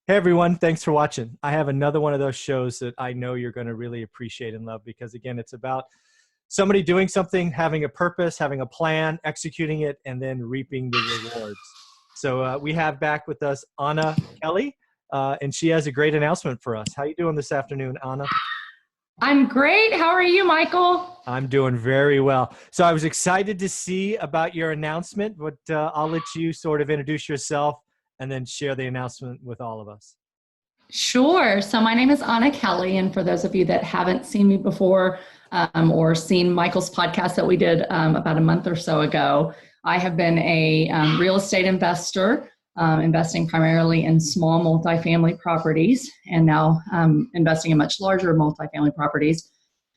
Hey everyone, thanks for watching. I have another one of those shows that I know you're going to really appreciate and love because again, it's about somebody doing something, having a purpose, having a plan, executing it, and then reaping the rewards. So we have back with us Anna Kelley, and she has a great announcement for us. How you doing this afternoon, Anna? I'm great. How are you, Michael? I'm doing very well. So I was excited to see about your announcement, but I'll let you sort of introduce yourself and then share the announcement with all of us. Sure. So my name is Anna Kelley, and for those of you that haven't seen me before or seen Michael's podcast that we did about a month or so ago, I have been a real estate investor, investing primarily in small multifamily properties, and now investing in much larger multifamily properties.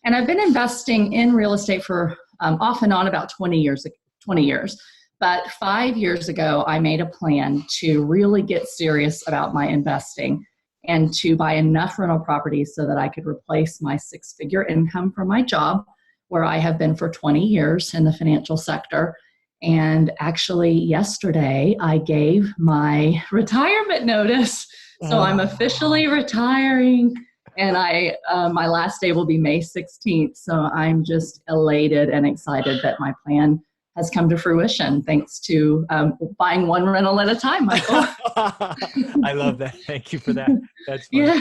And I've been investing in real estate for off and on about 20 years. 20 years. But 5 years ago, I made a plan to really get serious about my investing and to buy enough rental properties so that I could replace my six-figure income from my job, where I have been for 20 years in the financial sector. And actually, yesterday, I gave my retirement notice. So I'm officially retiring, and my last day will be May 16th. So I'm just elated and excited that my plan has come to fruition thanks to buying one rental at a time, Michael. I love that. Thank you for that. That's funny. Yeah.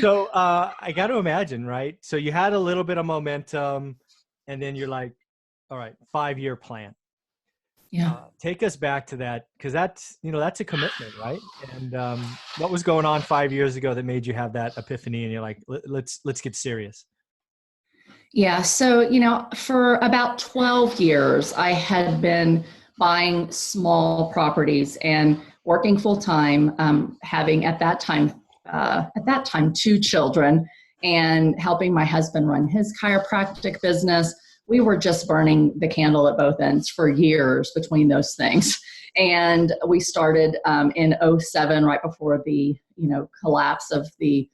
So I got to imagine, right? So you had a little bit of momentum and then you're like, all right, 5-year plan. Yeah. Take us back to that because that's a commitment, right? And what was going on 5 years ago that made you have that epiphany and you're like, let's get serious? Yeah. So, for about 12 years, I had been buying small properties and working full time, having at that time 2 children and helping my husband run his chiropractic business. We were just burning the candle at both ends for years between those things. And we started in '07, right before the, collapse of the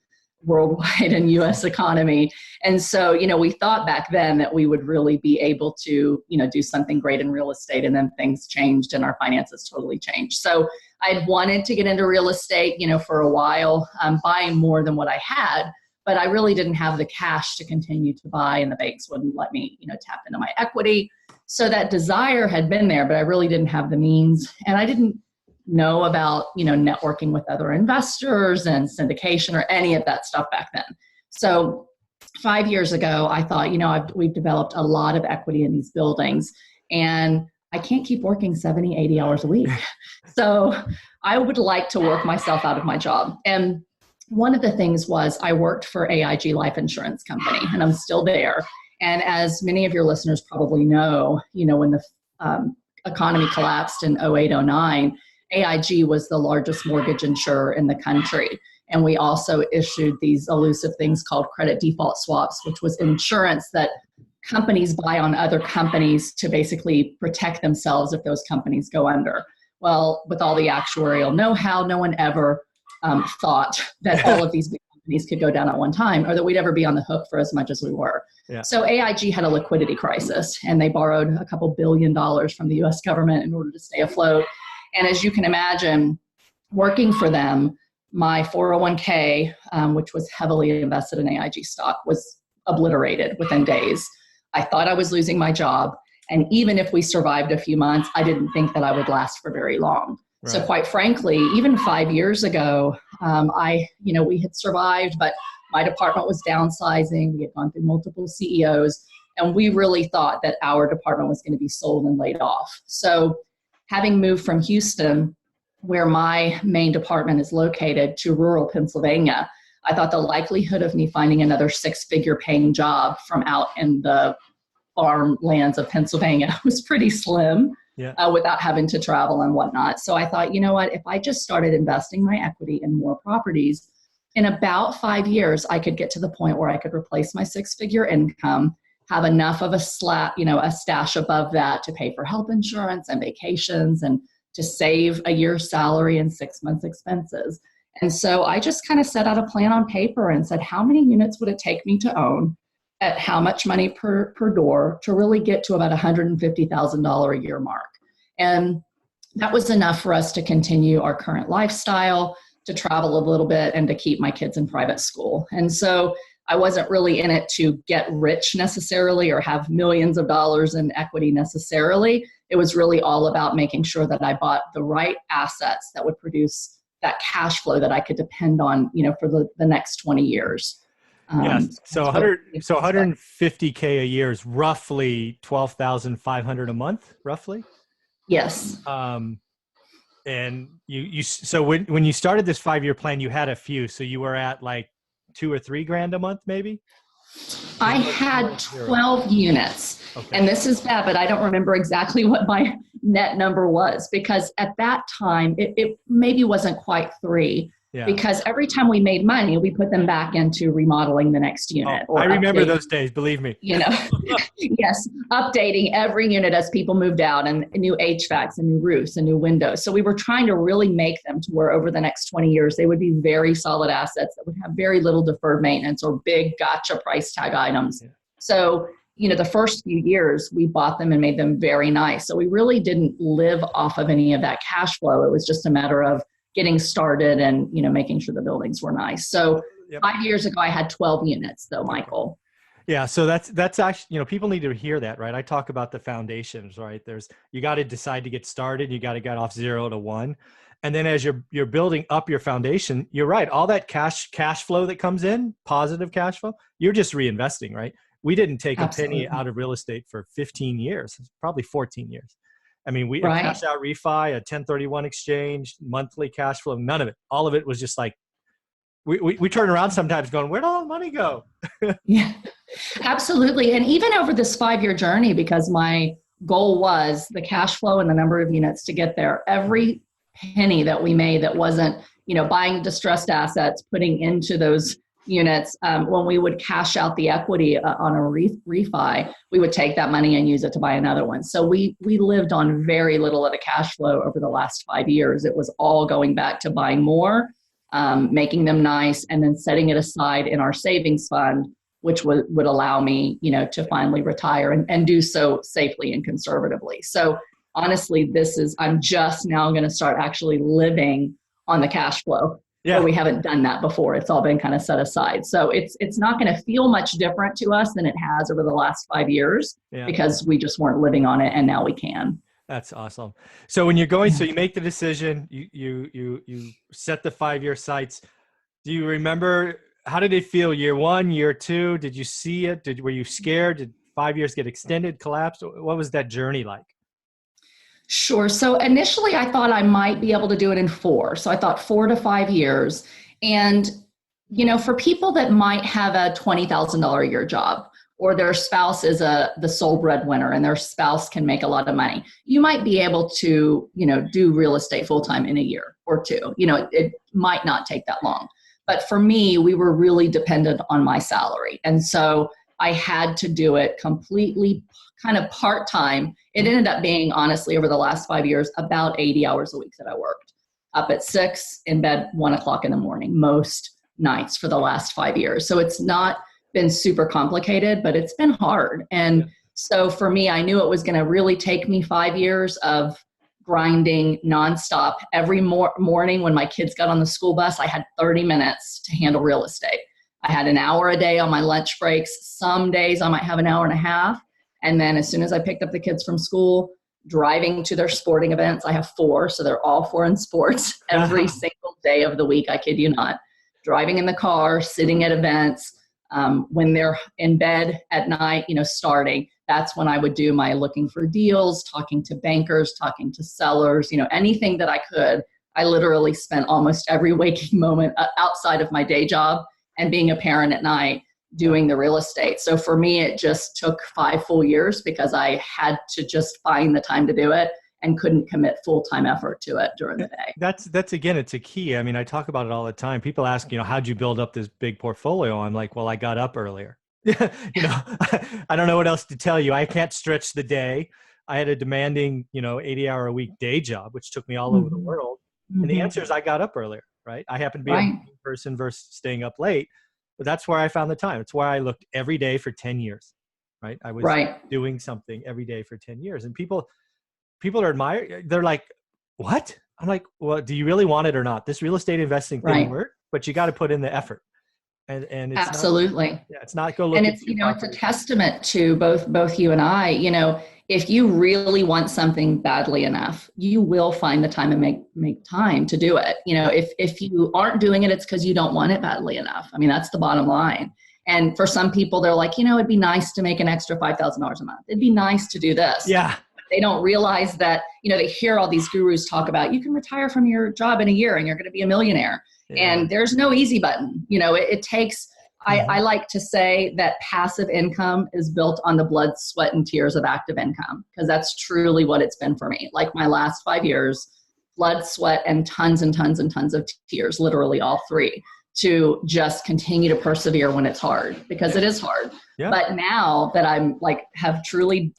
worldwide and U.S. economy. And so, we thought back then that we would really be able to, do something great in real estate. And then things changed and our finances totally changed. So I'd wanted to get into real estate, for a while, buying more than what I had, but I really didn't have the cash to continue to buy and the banks wouldn't let me, tap into my equity. So that desire had been there, but I really didn't have the means. And I didn't know about, networking with other investors and syndication or any of that stuff back then. So 5 years ago, I thought, we've developed a lot of equity in these buildings and I can't keep working 70, 80 hours a week. So I would like to work myself out of my job. And one of the things was I worked for AIG Life Insurance Company and I'm still there. And as many of your listeners probably know, when the economy collapsed in '08, '09, AIG was the largest mortgage insurer in the country. And we also issued these elusive things called credit default swaps, which was insurance that companies buy on other companies to basically protect themselves if those companies go under. Well, with all the actuarial know-how, no one ever thought that all of these big companies could go down at one time or that we'd ever be on the hook for as much as we were. Yeah. So AIG had a liquidity crisis and they borrowed a couple $2 billion from the US government in order to stay afloat. And as you can imagine, working for them, my 401k, which was heavily invested in AIG stock, was obliterated within days. I thought I was losing my job. And even if we survived a few months, I didn't think that I would last for very long. Right. So quite frankly, even 5 years ago, we had survived, but my department was downsizing. We had gone through multiple CEOs, and we really thought that our department was going to be sold and laid off. So having moved from Houston, where my main department is located, to rural Pennsylvania, I thought the likelihood of me finding another six-figure paying job from out in the farmlands of Pennsylvania was pretty slim. Yeah. Without having to travel and whatnot. So I thought, you know what, if I just started investing my equity in more properties, in about 5 years, I could get to the point where I could replace my six-figure income, have enough of a stash above that to pay for health insurance and vacations and to save a year's salary and 6 months expenses. And so I just kind of set out a plan on paper and said, how many units would it take me to own at how much money per door to really get to about $150,000 a year mark. And that was enough for us to continue our current lifestyle, to travel a little bit and to keep my kids in private school. And so I wasn't really in it to get rich necessarily or have millions of dollars in equity necessarily. It was really all about making sure that I bought the right assets that would produce that cash flow that I could depend on, for the next 20 years. Yes. So 150K a year is roughly 12,500 a month, roughly. Yes. And so when you started this 5-year plan, you had a few, so you were at like $2 or $3 grand a month, maybe? I had 12 units. Okay. And this is bad, but I don't remember exactly what my net number was, because at that time, it maybe wasn't quite 3. Yeah. Because every time we made money, we put them back into remodeling the next unit. I remember those days, believe me. Yes, updating every unit as people moved out, and new HVACs and new roofs and new windows. So we were trying to really make them to where over the next 20 years, they would be very solid assets that would have very little deferred maintenance or big gotcha price tag items. Yeah. So, the first few years we bought them and made them very nice. So we really didn't live off of any of that cash flow. It was just a matter of getting started and, making sure the buildings were nice. So 5 years ago, I had 12 units though, Michael. Yeah. So that's actually, people need to hear that, right? I talk about the foundations, right? You got to decide to get started. You got to get off 0 to 1. And then as you're building up your foundation, you're right. All that cash flow that comes in, positive cash flow, you're just reinvesting, right? We didn't take Absolutely. a penny out of real estate for 15 years, probably 14 years. I mean, a Right. cash out refi, a 1031 exchange, monthly cash flow, none of it. All of it was just like, we turn around sometimes going, where'd all the money go? Yeah, absolutely. And even over this 5-year journey, because my goal was the cash flow and the number of units to get there, every penny that we made that wasn't, buying distressed assets, putting into those units, when we would cash out the equity on a refi, we would take that money and use it to buy another one. So we lived on very little of the cash flow over the last 5 years. It was all going back to buying more, making them nice, and then setting it aside in our savings fund, which would allow me, to finally retire and do so safely and conservatively. So honestly, I'm just now going to start actually living on the cash flow. Yeah. We haven't done that before. It's all been kind of set aside. So it's not going to feel much different to us than it has over the last 5 years, because we just weren't living on it, and now we can. That's awesome. So when you're going, so you make the decision, you set the 5-year sights. Do you remember, how did it feel year 1, year 2? Did you see it? Were you scared? Did 5 years get extended, collapsed? What was that journey like? Sure. So initially I thought I might be able to do it in 4. So I thought 4 to 5 years. And, for people that might have a $20,000 a year job, or their spouse is the sole breadwinner and their spouse can make a lot of money, you might be able to, do real estate full-time in a year or 2. It might not take that long. But for me, we were really dependent on my salary. And so I had to do it completely kind of part-time. It ended up being, honestly, over the last 5 years, about 80 hours a week that I worked. Up at 6, in bed 1 o'clock in the morning, most nights for the last 5 years. So it's not been super complicated, but it's been hard. And so for me, I knew it was going to really take me 5 years of grinding nonstop. Every morning when my kids got on the school bus, I had 30 minutes to handle real estate. I had an hour a day on my lunch breaks. Some days I might have an hour and a half. And then as soon as I picked up the kids from school, driving to their sporting events, I have 4, so they're all 4 in sports every single day of the week, I kid you not. Driving in the car, sitting at events, when they're in bed at night, starting, that's when I would do my looking for deals, talking to bankers, talking to sellers, anything that I could. I literally spent almost every waking moment outside of my day job and being a parent at night doing the real estate. So for me, it just took 5 full years because I had to just find the time to do it and couldn't commit full-time effort to it during the day. That's again, it's a key. I mean, I talk about it all the time. People ask, how'd you build up this big portfolio? I'm like, well, I got up earlier. I don't know what else to tell you. I can't stretch the day. I had a demanding, 80-hour a week day job, which took me all over the world. Mm-hmm. And the answer is I got up earlier, right? I happen to be a morning person versus staying up late. But that's where I found the time. It's where I looked every day for 10 years, right? I was doing something every day for 10 years. And people are admired. They're like, what? I'm like, well, do you really want it or not? This real estate investing thing Right. works, but you got to put in the effort. And it's not, Absolutely. yeah, it's not go look And at it's, two it's a properties. testament to both you and I, if you really want something badly enough, you will find the time and make time to do it. If you aren't doing it, it's because you don't want it badly enough. I mean, that's the bottom line. And for some people, they're like, it'd be nice to make an extra $5,000 a month. It'd be nice to do this. Yeah. They don't realize that, they hear all these gurus talk about, you can retire from your job in a year and you're going to be a millionaire. Yeah. And there's no easy button. It takes, I like to say that passive income is built on the blood, sweat, and tears of active income, because that's truly what it's been for me. Like my last 5 years, blood, sweat, and tons and tons and tons of tears, literally all three, to just continue to persevere when it's hard, because it is hard. Yeah. But now that I'm have truly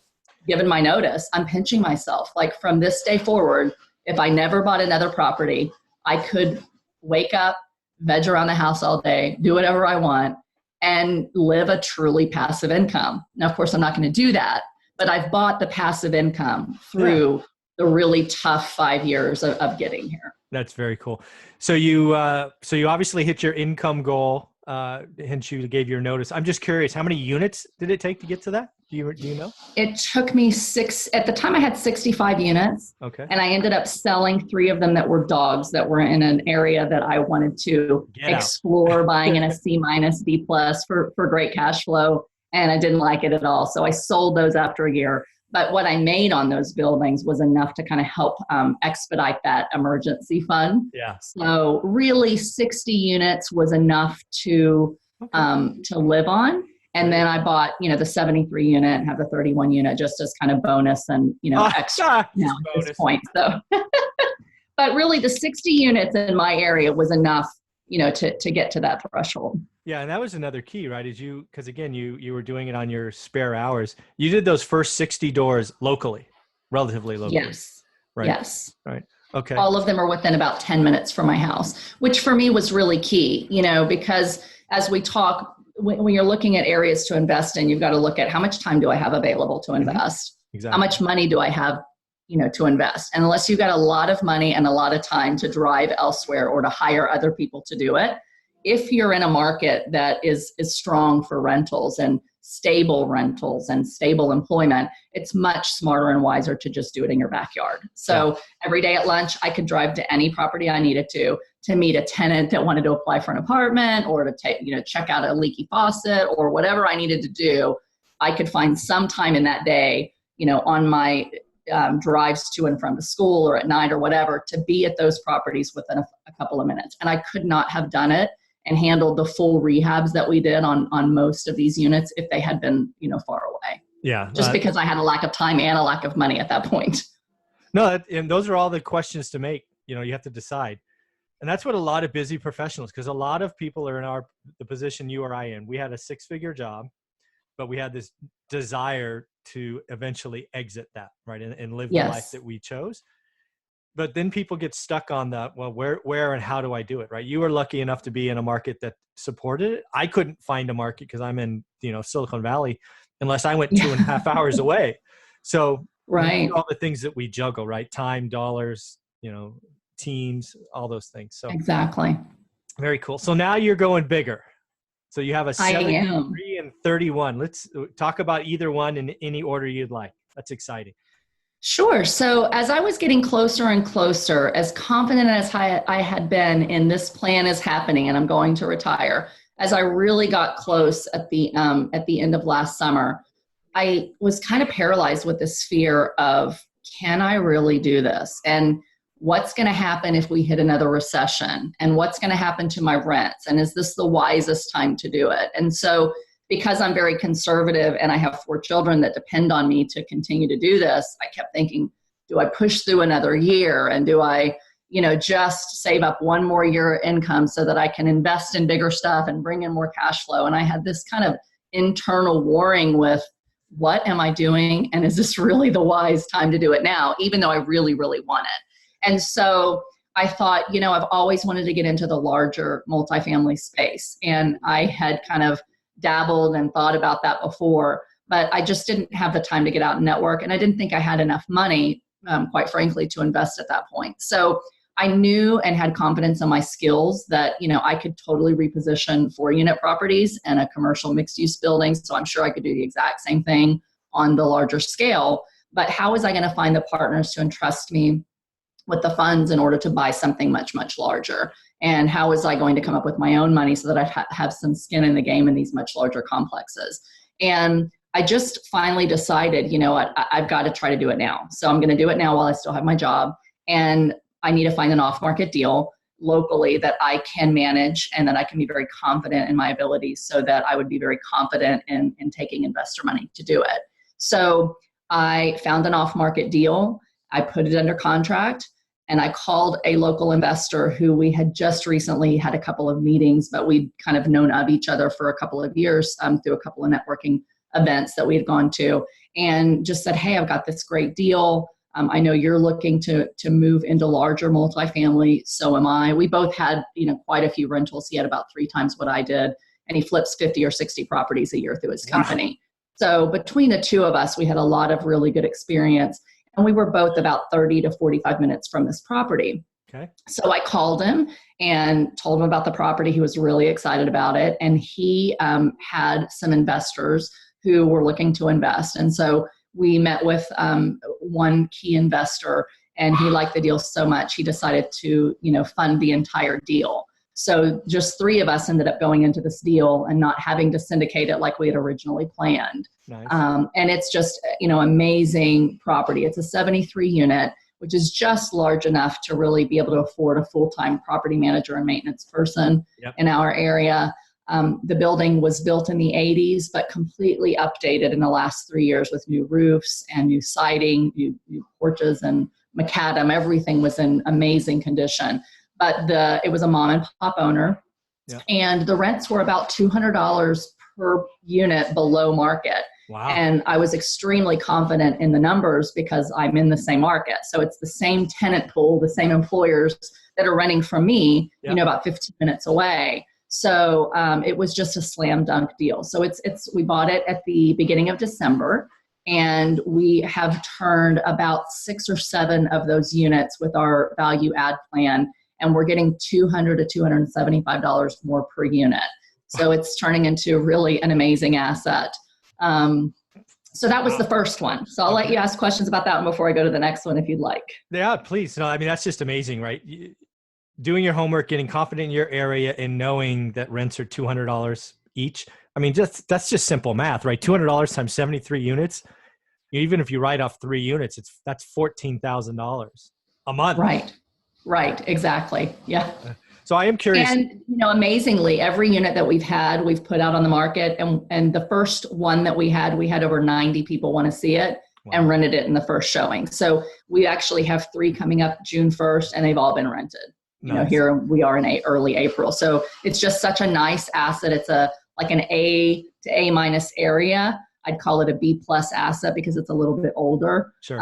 given my notice, I'm pinching myself. Like from this day forward, if I never bought another property, I could wake up, veg around the house all day, do whatever I want, and live a truly passive income. Now, of course, I'm not going to do that, but I've bought the passive income through the really tough 5 years of getting here. That's very cool. So you obviously hit your income goal, hence you gave your notice. I'm just curious, how many units did it take to get to that? Do you know? It took me at the time I had 65 units. Okay. And I ended up selling 3 of them that were dogs that were in an area that I wanted to explore, buying in a C- D+ for great cash flow. And I didn't like it at all. So I sold those after a year. But what I made on those buildings was enough to kind of help expedite that emergency fund. Yeah. So really 60 units was enough to live on. And then I bought, the 73 unit and have the 31 unit just as kind of bonus and, extra at this point. So, but really the 60 units in my area was enough, to get to that threshold. Yeah. And that was another key, right? Because again, you were doing it on your spare hours. You did those first 60 doors relatively locally. Yes. Right. Yes. Right. Okay. All of them are within about 10 minutes from my house, which for me was really key, because as we talk, when you're looking at areas to invest in, you've got to look at how much time do I have available to invest? Exactly. How much money do I have, to invest? And unless you've got a lot of money and a lot of time to drive elsewhere or to hire other people to do it, if you're in a market that is strong for rentals and stable employment, it's much smarter and wiser to just do it in your backyard. So every day at lunch, I could drive to any property I needed to meet a tenant that wanted to apply for an apartment or to check out a leaky faucet or whatever I needed to do. I could find some time in that day, on my drives to and from the school or at night or whatever, to be at those properties within a couple of minutes. And I could not have done it and handled the full rehabs that we did on most of these units if they had been, far away. Yeah. Just because I had a lack of time and a lack of money at that point. No, and those are all the questions to make. You have to decide. And that's what a lot of busy professionals, because a lot of people are in the position you or I in. We had a 6-figure job, but we had this desire to eventually exit that, right? And live the life that we chose. But then people get stuck on where and how do I do it, right? You were lucky enough to be in a market that supported it. I couldn't find a market because I'm in, Silicon Valley, unless I went 2.5 hours away. So all the things that we juggle, right? Time, dollars, teams, all those things. So exactly. Very cool. So now you're going bigger. So you have a 73 and 31. Let's talk about either one in any order you'd like. That's exciting. Sure. So as I was getting closer and closer, as confident as I had been in this plan is happening and I'm going to retire, as I really got close at the end of last summer, I was kind of paralyzed with this fear of, can I really do this? And what's going to happen if we hit another recession? And what's going to happen to my rents? And is this the wisest time to do it? And so because I'm very conservative and I have 4 children that depend on me to continue to do this, I kept thinking, do I push through another year? And do I, just save up one more year of income so that I can invest in bigger stuff and bring in more cash flow? And I had this kind of internal warring with, what am I doing? And is this really the wise time to do it now, even though I really, really want it? And so I thought, I've always wanted to get into the larger multifamily space. And I had kind of dabbled and thought about that before, but I just didn't have the time to get out and network. And I didn't think I had enough money quite frankly, to invest at that point. So I knew and had confidence in my skills that, I could totally reposition 4-unit properties and a commercial mixed-use building. So I'm sure I could do the exact same thing on the larger scale. But how was I going to find the partners to entrust me with the funds in order to buy something much, much larger? And how was I going to come up with my own money so that I have some skin in the game in these much larger complexes? And I just finally decided, I've got to try to do it now. So I'm going to do it now while I still have my job. And I need to find an off-market deal locally that I can manage and that I can be very confident in my abilities, so that I would be very confident in taking investor money to do it. So I found an off-market deal. I put it under contract, and I called a local investor who we had just recently had a couple of meetings, but we'd kind of known of each other for a couple of years through a couple of networking events that we had gone to, and just said, hey, I've got this great deal. I know you're looking to move into larger multifamily. So am I. We both had, quite a few rentals. He had about 3 times what I did, and he flips 50 or 60 properties a year through his company. So between the two of us, we had a lot of really good experience, and we were both about 30 to 45 minutes from this property. Okay. So I called him and told him about the property. He was really excited about it, and he had some investors who were looking to invest. And so we met with one key investor, and he liked the deal so much, he decided to, fund the entire deal. So just 3 of us ended up going into this deal and not having to syndicate it like we had originally planned. Nice. And it's just, amazing property. It's a 73 unit, which is just large enough to really be able to afford a full-time property manager and maintenance person in our area. The building was built in the 80s, but completely updated in the last 3 years with new roofs and new siding, new porches and macadam. Everything was in amazing condition. But it was a mom and pop owner, and the rents were about $200 per unit below market. Wow. And I was extremely confident in the numbers because I'm in the same market. So it's the same tenant pool, the same employers that are renting from me, about 15 minutes away. So it was just a slam dunk deal. So we bought it at the beginning of December, and we have turned about 6 or 7 of those units with our value add plan, and we're getting $200 to $275 more per unit. So it's turning into really an amazing asset. So that was the first one. So I'll let you ask questions about that one before I go to the next one, if you'd like. Yeah, please. No, I mean, that's just amazing, right? Doing your homework, getting confident in your area, and knowing that rents are $200 each. I mean, that's just simple math, right? $200 times 73 units. Even if you write off 3 units, that's $14,000 a month. Right. Exactly. Yeah. So I am curious. And, amazingly, every unit that we've put out on the market. And the first one that we had over 90 people want to see it and rented it in the first showing. So we actually have 3 coming up June 1st, and they've all been rented. Nice. Here we are in early April. So it's just such a nice asset. It's like an A to A minus area. I'd call it a B plus asset because it's a little bit older. Sure.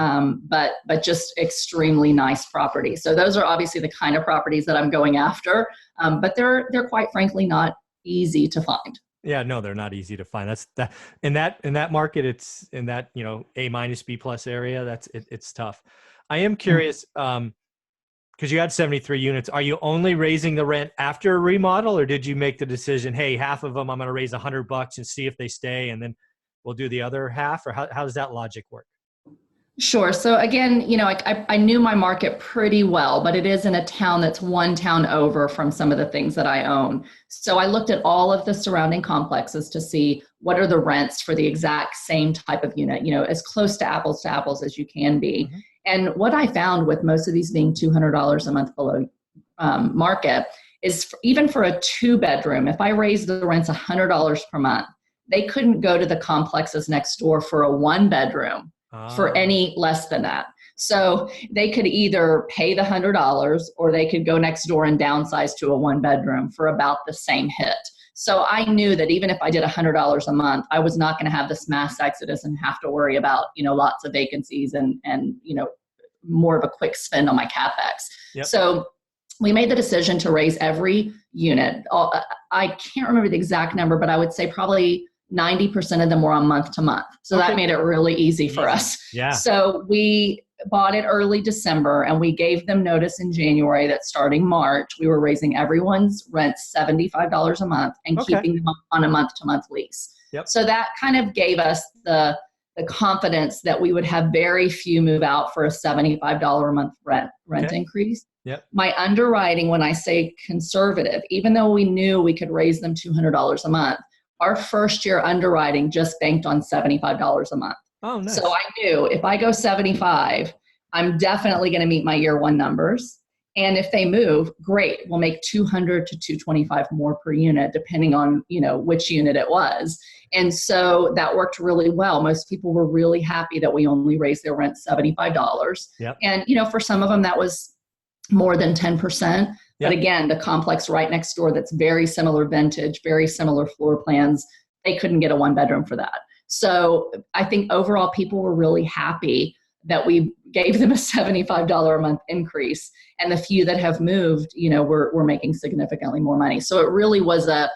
But just extremely nice property. So those are obviously the kind of properties that I'm going after. But they're quite frankly not easy to find. Yeah, no, they're not easy to find. That's that in that market. It's in that A minus B plus area. It's tough. I am curious. Because you had 73 units, are you only raising the rent after a remodel, or did you make the decision, hey, half of them I'm going to raise $100 and see if they stay, and then we'll do the other half? Or how does that logic work? Sure. So again, I knew my market pretty well, but it is in a town that's one town over from some of the things that I own. So I looked at all of the surrounding complexes to see what are the rents for the exact same type of unit, as close to apples as you can be. Mm-hmm. And what I found with most of these being $200 a month below market is even for a 2-bedroom, if I raised the rents $100 per month, they couldn't go to the complexes next door for a 1-bedroom for any less than that. So they could either pay the $100 or they could go next door and downsize to a 1-bedroom for about the same hit. So I knew that even if I did $100 a month, I was not going to have this mass exodus and have to worry about, lots of vacancies and more of a quick spend on my CapEx. Yep. So we made the decision to raise every unit. I can't remember the exact number, but I would say probably 90% of them were on month to month. So that made it really easy for us. Yeah. So we bought it early December, and we gave them notice in January that starting March, we were raising everyone's rent $75 a month and keeping them on a month-to-month lease. Yep. So that kind of gave us the confidence that we would have very few move out for a $75 a month rent increase. Yep. My underwriting, when I say conservative, even though we knew we could raise them $200 a month, our first year underwriting just banked on $75 a month. Oh, nice. So I knew if I go 75, I'm definitely going to meet my year one numbers. And if they move, great, we'll make 200 to 225 more per unit, depending on, which unit it was. And so that worked really well. Most people were really happy that we only raised their rent $75. Yep. And, for some of them, that was more than 10%. But again, the complex right next door that's very similar vintage, very similar floor plans, they couldn't get a one bedroom for that. So I think overall people were really happy that we gave them a $75 a month increase. And the few that have moved, we're making significantly more money. So it really was a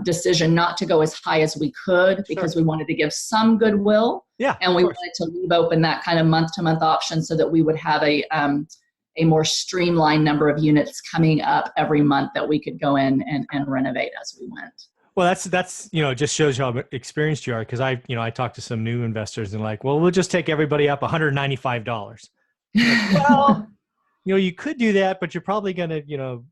decision not to go as high as we could because we wanted to give some goodwill. Yeah, and we wanted to leave open that kind of month-to-month option so that we would have a more streamlined number of units coming up every month that we could go in and renovate as we went. Well, that's just shows how experienced you are. Because I talked to some new investors and we'll just take everybody up $195. Well, you could do that, but you're probably going to,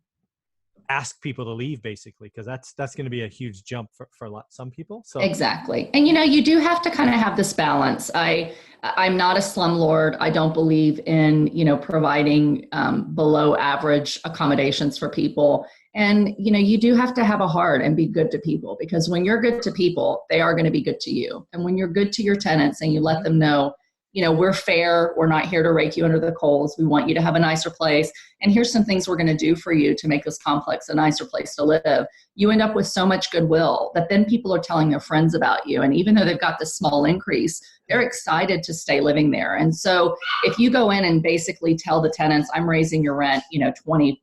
ask people to leave basically, because that's going to be a huge jump for some people. So exactly. And you do have to kind of have this balance. I'm not a slumlord. I don't believe in providing below average accommodations for people. And you do have to have a heart and be good to people, because when you're good to people, they are going to be good to you. And when you're good to your tenants and you let them know, we're fair. We're not here to rake you under the coals. We want you to have a nicer place. And here's some things we're going to do for you to make this complex a nicer place to live. You end up with so much goodwill that then people are telling their friends about you. And even though they've got this small increase, they're excited to stay living there. And so if you go in and basically tell the tenants, I'm raising your rent, 20%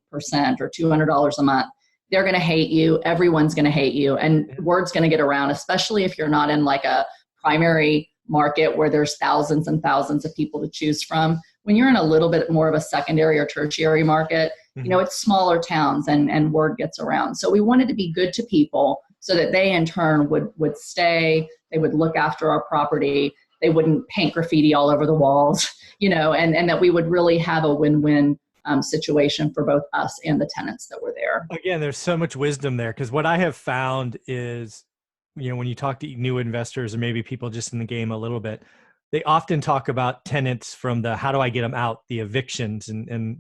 or $200 a month, they're going to hate you. Everyone's going to hate you. And word's going to get around, especially if you're not in a primary market where there's thousands and thousands of people to choose from. When you're in a little bit more of a secondary or tertiary market, it's smaller towns and word gets around. So we wanted to be good to people so that they in turn would stay, they would look after our property, they wouldn't paint graffiti all over the walls, and that we would really have a win-win situation for both us and the tenants that were there. Again, there's so much wisdom there, because what I have found is, when you talk to new investors or maybe people just in the game a little bit, they often talk about tenants from the, how do I get them out, the evictions and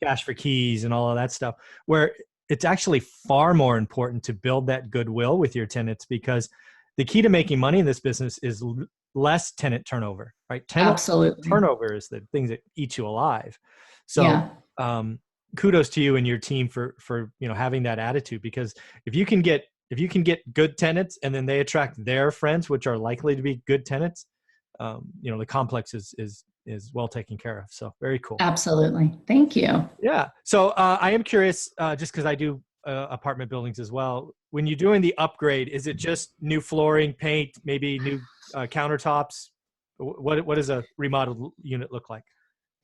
cash for keys and all of that stuff, where it's actually far more important to build that goodwill with your tenants, because the key to making money in this business is less tenant turnover, right? Absolutely. Turnover is the things that eat you alive. So kudos to you and your team for having that attitude, because if you can get good tenants and then they attract their friends, which are likely to be good tenants, the complex is well taken care of. So very cool. Absolutely. Thank you. Yeah. So I am curious, just because I do apartment buildings as well. When you're doing the upgrade, is it just new flooring, paint, maybe new countertops? What does a remodeled unit look like?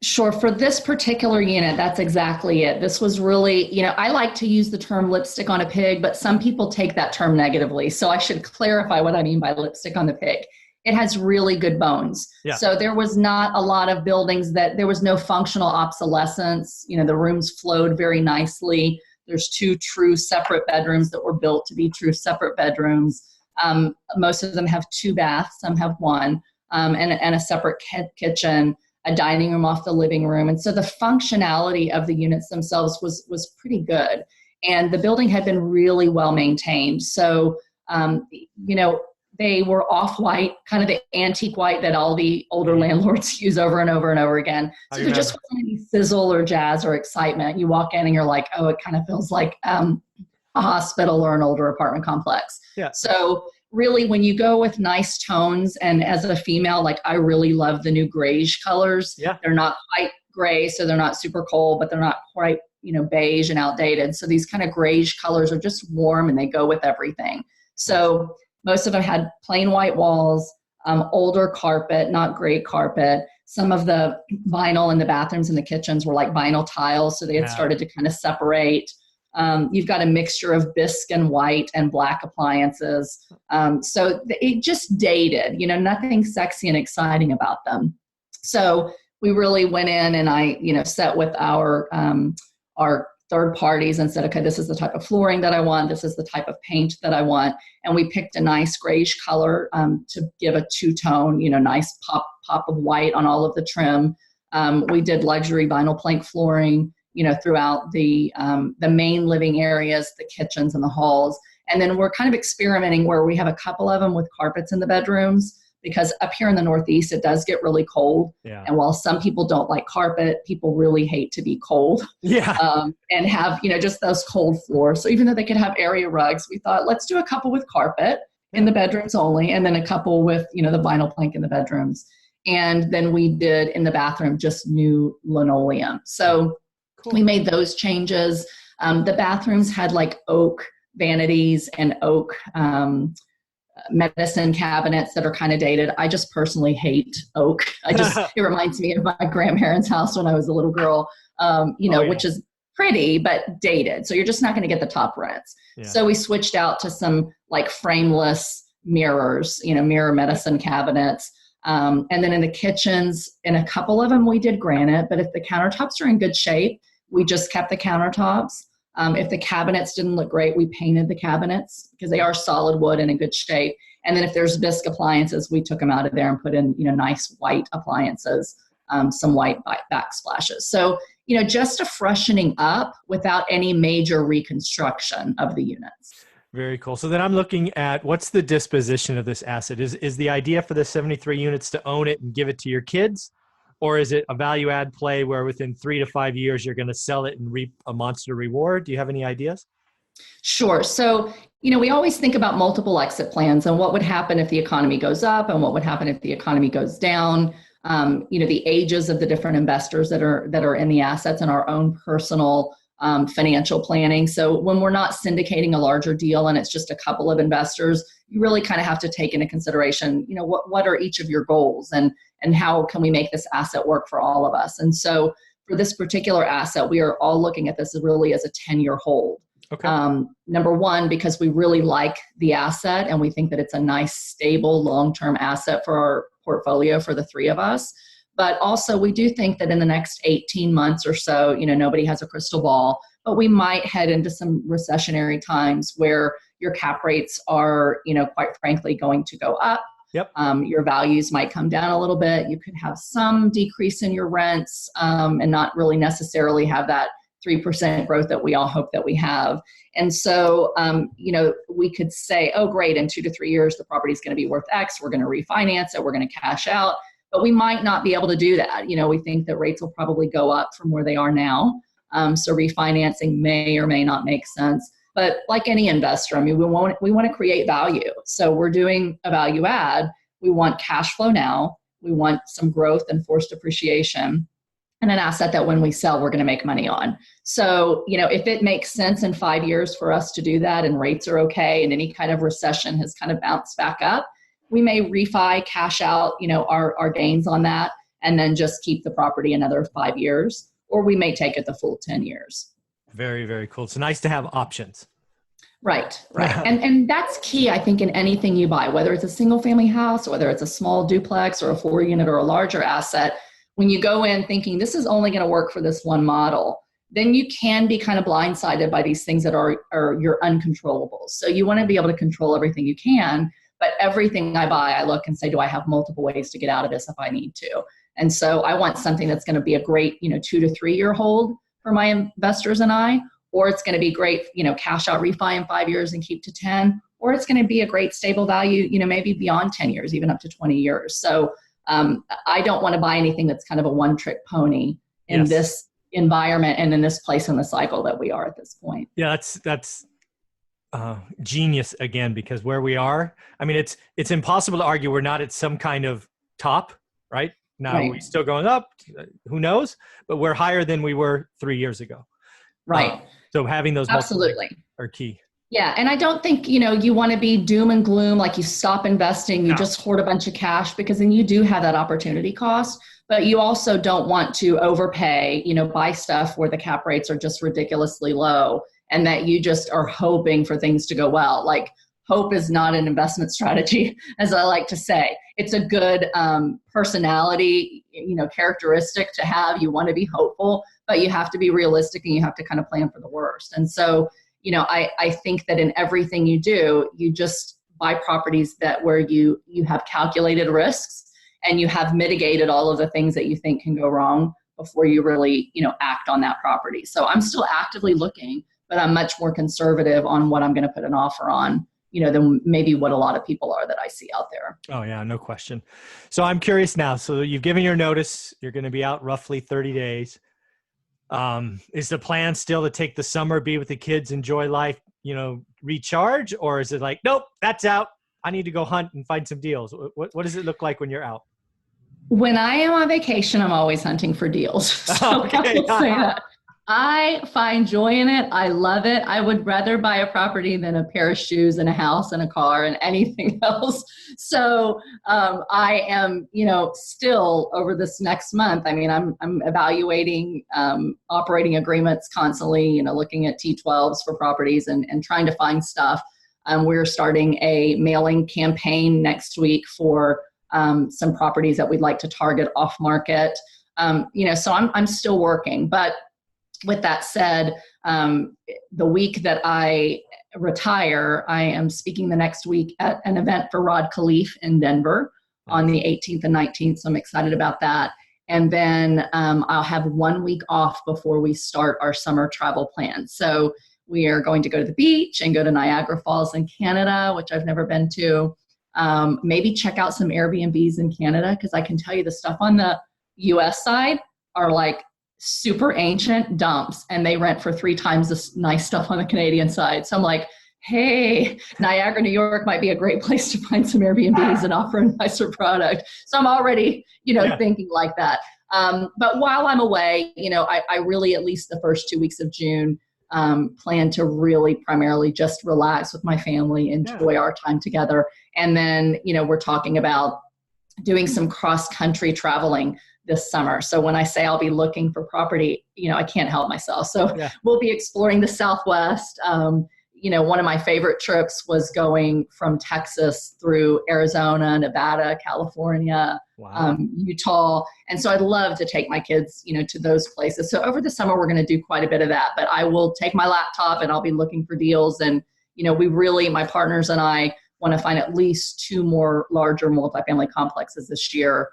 Sure. For this particular unit, that's exactly it. This was really, I like to use the term lipstick on a pig, but some people take that term negatively. So I should clarify what I mean by lipstick on the pig. It has really good bones. Yeah. So there was not a lot of buildings there was no functional obsolescence. The rooms flowed very nicely. There's 2 true separate bedrooms that were built to be true separate bedrooms. Most of them have 2 baths, some have 1, and a separate kitchen, a dining room off the living room. And so the functionality of the units themselves was pretty good. And the building had been really well maintained. So, they were off-white, kind of the antique white that all the older landlords use over and over and over again. So there just wasn't any sizzle or jazz or excitement. You walk in and you're like, oh, it kind of feels like a hospital or an older apartment complex. Yeah. So really, when you go with nice tones, and as a female, I really love the new grayish colors. Yeah. They're not quite gray, so they're not super cold, but they're not quite, beige and outdated. So these kind of grayish colors are just warm and they go with everything. So most of them had plain white walls, older carpet, not great carpet. Some of the vinyl in the bathrooms and the kitchens were like vinyl tiles, so they had started to kind of separate. You've got a mixture of bisque and white and black appliances. So it just dated, nothing sexy and exciting about them. So we really went in and I, set with our third parties and said, okay, this is the type of flooring that I want. This is the type of paint that I want. And we picked a nice grayish color to give a two-tone, nice pop of white on all of the trim. We did luxury vinyl plank flooring, throughout the main living areas, the kitchens and the halls. And then we're kind of experimenting where we have a couple of them with carpets in the bedrooms, because up here in the Northeast, it does get really cold. Yeah. And while some people don't like carpet, people really hate to be cold. Yeah. And have, just those cold floors. So even though they could have area rugs, we thought, let's do a couple with carpet in the bedrooms only, and then a couple with, the vinyl plank in the bedrooms. And then we did in the bathroom just new linoleum. So cool. We made those changes. The bathrooms had like oak vanities and oak medicine cabinets that are kind of dated. I just personally hate oak. It reminds me of my grandparents' house when I was a little girl, which is pretty, but dated. So you're just not going to get the top rents. Yeah. So we switched out to some like frameless mirrors, mirror medicine cabinets. And then in the kitchens, in a couple of them, we did granite, but if the countertops are in good shape, we just kept the countertops. If the cabinets didn't look great, we painted the cabinets because they are solid wood and in good shape. And then if there's bisque appliances, we took them out of there and put in, nice white appliances, some white backsplashes. So, just a freshening up without any major reconstruction of the units. Very cool. So then I'm looking at what's the disposition of this asset? Is the idea for the 73 units to own it and give it to your kids? Or is it a value add play where within 3 to 5 years, you're going to sell it and reap a monster reward? Do you have any ideas? Sure. So, we always think about multiple exit plans and what would happen if the economy goes up and what would happen if the economy goes down. The ages of the different investors that are in the assets and our own personal financial planning. So when we're not syndicating a larger deal and it's just a couple of investors, you really kind of have to take into consideration, what are each of your goals and how can we make this asset work for all of us? And so for this particular asset, we are all looking at this really as a 10-year hold. Okay. Number one, because we really like the asset and we think that it's a nice, stable, long-term asset for our portfolio for the three of us. But also we do think that in the next 18 months or so, nobody has a crystal ball, but we might head into some recessionary times where your cap rates are, quite frankly, going to go up. Yep. Your values might come down a little bit. You could have some decrease in your rents and not really necessarily have that 3% growth that we all hope that we have. And so, we could say, oh, great, in 2 to 3 years, the property is going to be worth X. We're going to refinance it. We're going to cash out. But we might not be able to do that. We think that rates will probably go up from where they are now. So refinancing may or may not make sense. But like any investor, we want to create value. So we're doing a value add. We want cash flow now. We want some growth and forced appreciation and an asset that when we sell, we're going to make money on. So, if it makes sense in 5 years for us to do that and rates are okay and any kind of recession has kind of bounced back up, we may refi, cash out, our gains on that, and then just keep the property another 5 years, or we may take it the full 10 years. Very, very cool. It's nice to have options. Right. And that's key, I think, in anything you buy, whether it's a single family house, whether it's a small duplex or a 4-unit or a larger asset. When you go in thinking this is only going to work for this one model, then you can be kind of blindsided by these things that are your uncontrollables. So you want to be able to control everything you can. But everything I buy, I look and say, do I have multiple ways to get out of this if I need to? And so I want something that's going to be a great, 2 to 3 year hold for my investors and I, or it's going to be great, cash out refi in 5 years and keep to 10, or it's going to be a great stable value, maybe beyond 10 years, even up to 20 years. So I don't want to buy anything that's kind of a one-trick pony in this environment and in this place in the cycle that we are at this point. Yeah, that's genius again, because where we are, it's impossible to argue we're not at some kind of top, right? Now Are we still going up? Who knows? But we're higher than we were 3 years ago. Right. So having those absolutely are key. Yeah. And I don't think, you want to be doom and gloom, like you stop investing, you No. just hoard a bunch of cash, because then you do have that opportunity cost. But you also don't want to overpay, buy stuff where the cap rates are just ridiculously low and that you just are hoping for things to go well. Like, hope is not an investment strategy, as I like to say. It's a good personality, characteristic to have. You want to be hopeful, but you have to be realistic and you have to kind of plan for the worst. And so, I think that in everything you do, you just buy properties where you have calculated risks and you have mitigated all of the things that you think can go wrong before you really, act on that property. So I'm still actively looking, but I'm much more conservative on what I'm going to put an offer on, than maybe what a lot of people are that I see out there. Oh yeah, no question. So I'm curious now. So you've given your notice. You're going to be out roughly 30 days. Is the plan still to take the summer, be with the kids, enjoy life, recharge? Or is it like, nope, that's out. I need to go hunt and find some deals. What does it look like when you're out? When I am on vacation, I'm always hunting for deals. So Okay. I will say that. I find joy in it. I love it. I would rather buy a property than a pair of shoes and a house and a car and anything else. So I am, still over this next month. I mean, I'm evaluating operating agreements constantly, looking at T12s for properties and trying to find stuff. We're starting a mailing campaign next week for some properties that we'd like to target off market. So I'm still working, but with that said, the week that I retire, I am speaking the next week at an event for Rod Khleif in Denver on the 18th and 19th. So I'm excited about that. And then I'll have 1 week off before we start our summer travel plan. So we are going to go to the beach and go to Niagara Falls in Canada, which I've never been to. Maybe check out some Airbnbs in Canada, because I can tell you the stuff on the US side are like super ancient dumps, and they rent for 3 times this nice stuff on the Canadian side. So I'm like, hey, Niagara, New York might be a great place to find some Airbnbs and offer a nicer product. So I'm already, thinking like that. But while I'm away, I really, at least the first 2 weeks of June, plan to really primarily just relax with my family, enjoy our time together. And then, we're talking about doing some cross-country traveling this summer. So when I say I'll be looking for property, I can't help myself. So we'll be exploring the Southwest. One of my favorite trips was going from Texas through Arizona, Nevada, California, Utah. And so I'd love to take my kids, to those places. So over the summer, we're going to do quite a bit of that, but I will take my laptop and I'll be looking for deals. And, my partners and I want to find at least 2 more larger multifamily complexes this year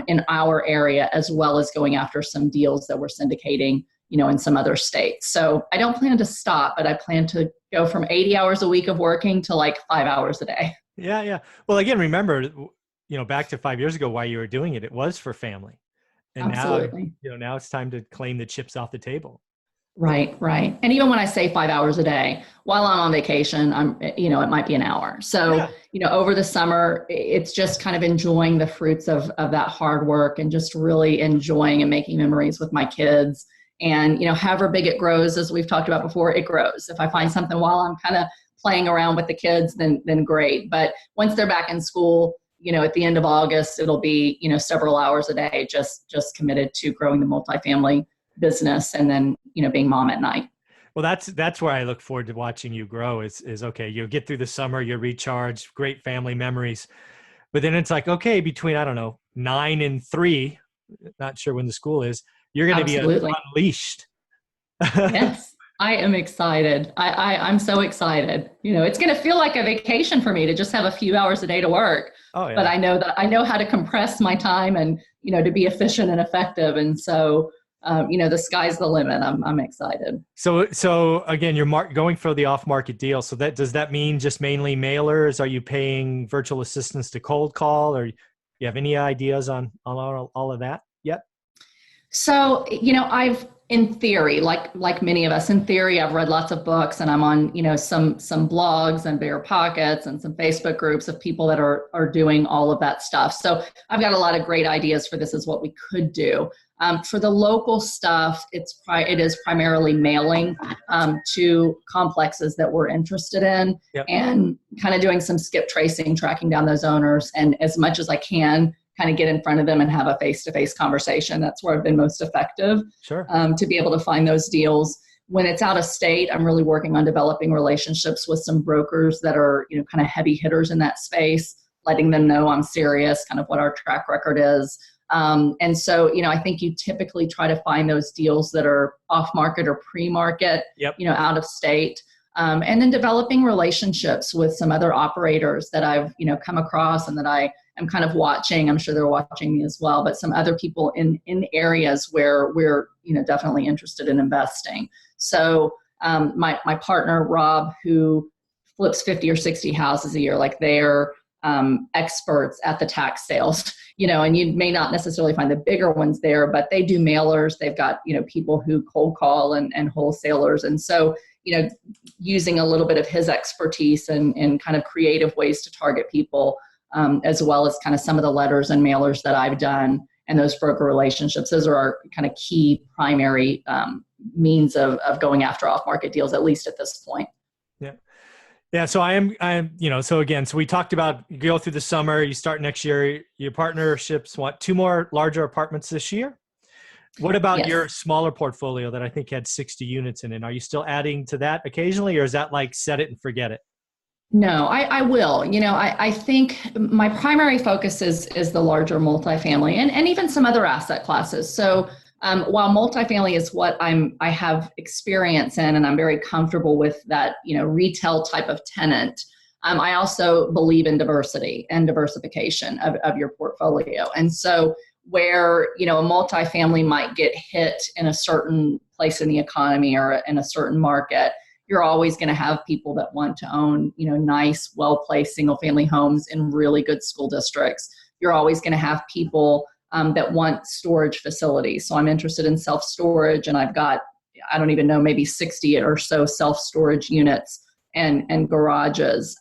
in our area, as well as going after some deals that we're syndicating, in some other states. So I don't plan to stop, but I plan to go from 80 hours a week of working to like 5 hours a day. Yeah. Yeah. Well, again, remember, back to 5 years ago, why you were doing it, it was for family. And Absolutely. now it's time to claim the chips off the table. Right. And even when I say 5 hours a day, while I'm on vacation, it might be an hour. So, over the summer, it's just kind of enjoying the fruits of that hard work and just really enjoying and making memories with my kids. And, however big it grows, as we've talked about before, it grows. If I find something while I'm kind of playing around with the kids, then great. But once they're back in school, at the end of August, it'll be, several hours a day, just committed to growing the multifamily business and then, being mom at night. Well, that's where I look forward to watching you grow is okay, you get through the summer, you're recharged, great family memories. But then it's like, okay, between, I don't know, 9 and 3, not sure when the school is, you're going to be unleashed. Yes, I am excited. I'm so excited. It's going to feel like a vacation for me to just have a few hours a day to work. Oh, yeah. But I know how to compress my time and, to be efficient and effective. And so, the sky's the limit. I'm excited. So again, you're going for the off-market deal. So does that mean just mainly mailers? Are you paying virtual assistants to cold call, or you have any ideas on all of that yet? So, I've, in theory, like many of us, in theory, I've read lots of books and I'm on, some blogs and Bigger Pockets and some Facebook groups of people that are doing all of that stuff. So I've got a lot of great ideas for this is what we could do. For the local stuff, it is primarily mailing to complexes that we're interested in, Yep. and kind of doing some skip tracing, tracking down those owners, and as much as I can, kind of get in front of them and have a face-to-face conversation. That's where I've been most effective. Sure. To be able to find those deals. When it's out of state, I'm really working on developing relationships with some brokers that are, kind of heavy hitters in that space, letting them know I'm serious, kind of what our track record is. And so, I think you typically try to find those deals that are off market or pre-market, Yep. Out of state. And then developing relationships with some other operators that I've, come across and that I am kind of watching. I'm sure they're watching me as well, but some other people in areas where we're, definitely interested in investing. So my partner, Rob, who flips 50 or 60 houses a year, like they're experts at the tax sales, and you may not necessarily find the bigger ones there, but they do mailers. They've got, people who cold call and wholesalers. And so, using a little bit of his expertise and kind of creative ways to target people, as well as kind of some of the letters and mailers that I've done and those broker relationships. Those are our kind of key primary means of going after off-market deals, at least at this point. Yeah. Yeah. So so we talked about you go through the summer, you start next year, your partnerships want 2 more larger apartments this year. What about your smaller portfolio that I think had 60 units in it? Are you still adding to that occasionally, or is that like set it and forget it? No, I will. I think my primary focus is the larger multifamily and even some other asset classes. So while multifamily is what I have experience in, and I'm very comfortable with that, retail type of tenant, I also believe in diversity and diversification of your portfolio. And so where, a multifamily might get hit in a certain place in the economy or in a certain market, you're always going to have people that want to own, nice, well-placed single-family homes in really good school districts. You're always going to have people that want storage facilities. So I'm interested in self-storage, and I've got, I don't even know, maybe 60 or so self-storage units and garages.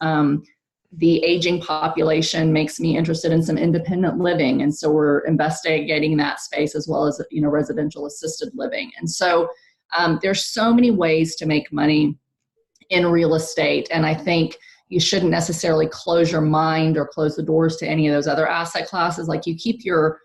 The aging population makes me interested in some independent living. And so we're investigating that space as well as, residential assisted living. And so there's so many ways to make money in real estate. And I think you shouldn't necessarily close your mind or close the doors to any of those other asset classes. Like, you keep your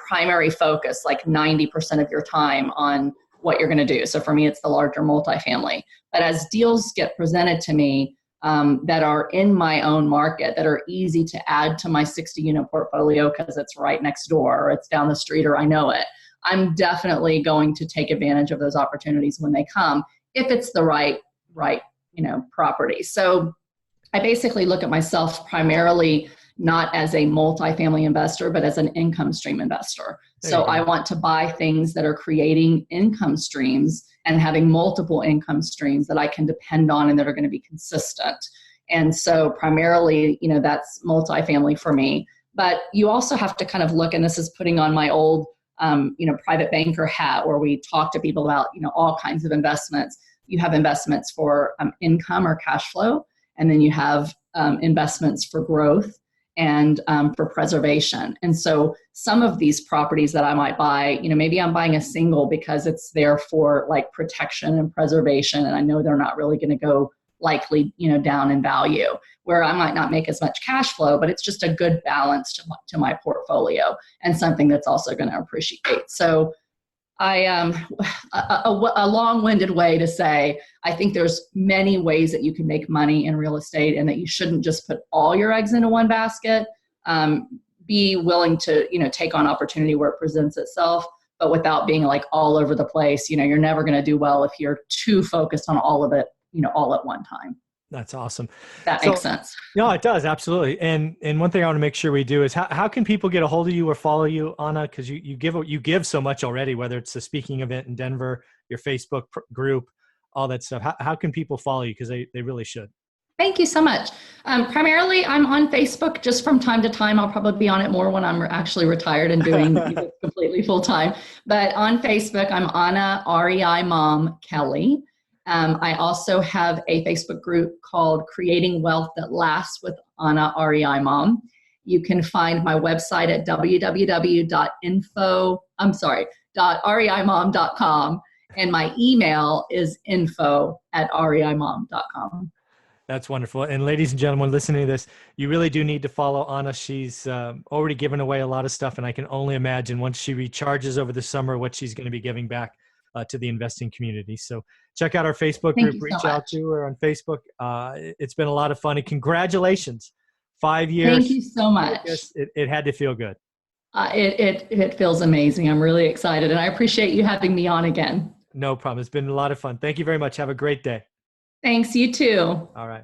primary focus, like 90% of your time, on what you're going to do. So for me, it's the larger multifamily. But as deals get presented to me, that are in my own market, that are easy to add to my 60 unit portfolio because it's right next door or it's down the street or I know it, I'm definitely going to take advantage of those opportunities when they come, if it's the right, property. So I basically look at myself primarily not as a multifamily investor, but as an income stream investor. So I want to buy things that are creating income streams and having multiple income streams that I can depend on and that are going to be consistent. And so primarily, that's multifamily for me. But you also have to kind of look, and this is putting on my old, private banker hat, where we talk to people about, all kinds of investments. You have investments for income or cash flow, and then you have investments for growth and for preservation. And so some of these properties that I might buy, maybe I'm buying a single because it's there for like protection and preservation, and I know they're not really going to go likely, down in value, where I might not make as much cash flow, but it's just a good balance to my portfolio and something that's also going to appreciate. So a long-winded way to say, I think there's many ways that you can make money in real estate, and that you shouldn't just put all your eggs into one basket. Be willing to, take on opportunity where it presents itself, but without being like all over the place. You're never going to do well if you're too focused on all of it, all at one time. That's awesome. That makes sense. No, it does. Absolutely. And one thing I want to make sure we do is how can people get a hold of you or follow you, Anna? Because you give so much already, whether it's a speaking event in Denver, your Facebook group, all that stuff. How can people follow you? Because they really should. Thank you so much. Primarily, I'm on Facebook just from time to time. I'll probably be on it more when I'm actually retired and doing completely full time. But on Facebook, I'm Anna REI Mom Kelley. I also have a Facebook group called Creating Wealth That Lasts with Anna REI Mom. You can find my website at info@reimom.com. And my email is info@reimom.com. That's wonderful. And ladies and gentlemen, listening to this, you really do need to follow Anna. She's already given away a lot of stuff, and I can only imagine once she recharges over the summer what she's going to be giving back to the investing community. So check out our Facebook group. Reach out to her on Facebook. It's been a lot of fun. And congratulations. 5 years. Thank you so much. It had to feel good. It feels amazing. I'm really excited, and I appreciate you having me on again. No problem. It's been a lot of fun. Thank you very much. Have a great day. Thanks. You too. All right.